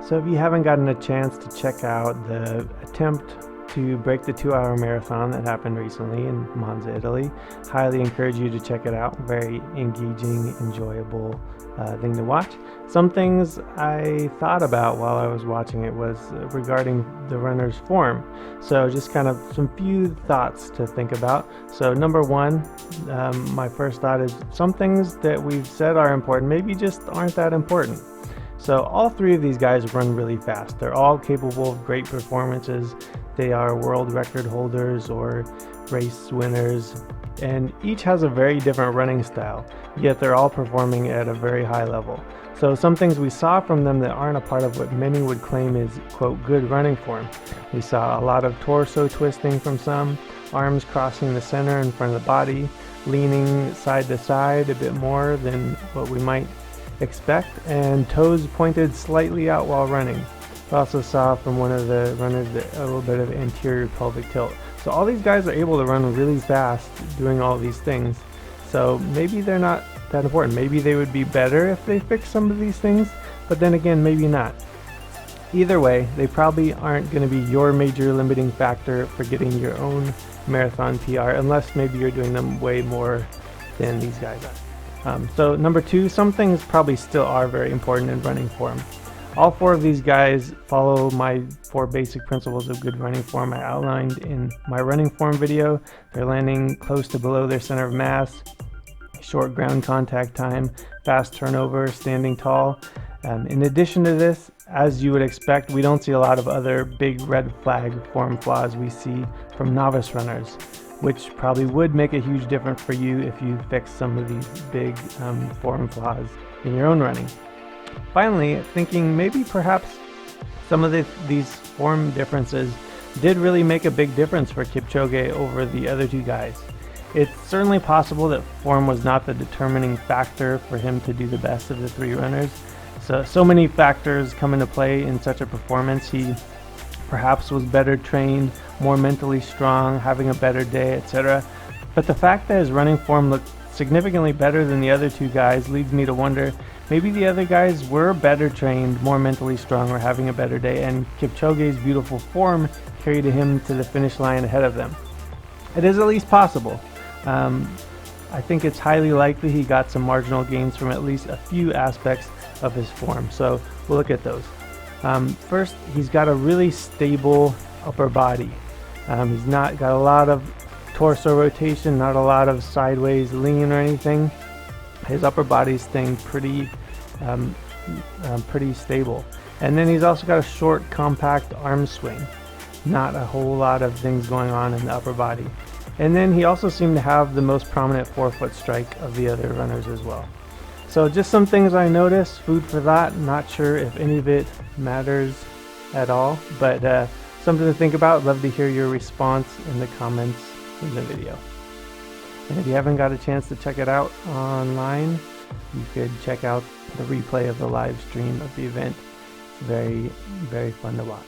So if you haven't gotten a chance to check out the attempt to break the 2-hour marathon that happened recently in Monza, Italy, highly encourage you to check it out. Very engaging, enjoyable thing to watch. Some things I thought about while I was watching it was regarding the runner's form. So just kind of some few thoughts to think about. So number one, my first thought is some things that we've said are important maybe just aren't that important. So all three of these guys run really fast. They're all capable of great performances. They are world record holders or race winners, and each has a very different running style, yet they're all performing at a very high level. So some things we saw from them that aren't a part of what many would claim is, quote, good running form. We saw a lot of torso twisting from some, arms crossing the center in front of the body, leaning side to side a bit more than what we might expect, and toes pointed slightly out while running. We also saw from one of the runners a little bit of anterior pelvic tilt. So all these guys are able to run really fast doing all these things. So maybe they're not that important. Maybe they would be better if they fixed some of these things, but then again, maybe not. Either way, they probably aren't going to be your major limiting factor for getting your own marathon PR, unless maybe you're doing them way more than these guys are. So number two, some things probably still are very important in running form. All four of these guys follow my 4 basic principles of good running form I outlined in my running form video. They're landing close to below their center of mass, short ground contact time, fast turnover, standing tall. In addition to this, as you would expect, we don't see a lot of other big red flag form flaws we see from novice runners, which probably would make a huge difference for you if you fix some of these big form flaws in your own running. Finally, thinking maybe perhaps some of these form differences did really make a big difference for Kipchoge over the other two guys. It's certainly possible that form was not the determining factor for him to do the best of the 3 runners. So many factors come into play in such a performance. He perhaps was better trained, more mentally strong, having a better day, etc. But the fact that his running form looked significantly better than the other 2 guys leads me to wonder maybe the other guys were better trained, more mentally strong, or having a better day, and Kipchoge's beautiful form carried him to the finish line ahead of them. It is at least possible. I think it's highly likely he got some marginal gains from at least a few aspects of his form, so we'll look at those. First, he's got a really stable upper body. He's not got a lot of torso rotation, not a lot of sideways lean or anything. His upper body's staying pretty stable. And then he's also got a short, compact arm swing. Not a whole lot of things going on in the upper body. And then he also seemed to have the most prominent forefoot strike of the other runners as well. So just some things I noticed, food for thought. Not sure if any of it matters at all, but something to think about. Love to hear your response in the comments in the video. And if you haven't got a chance to check it out online, you could check out the replay of the live stream of the event. It's very, very fun to watch.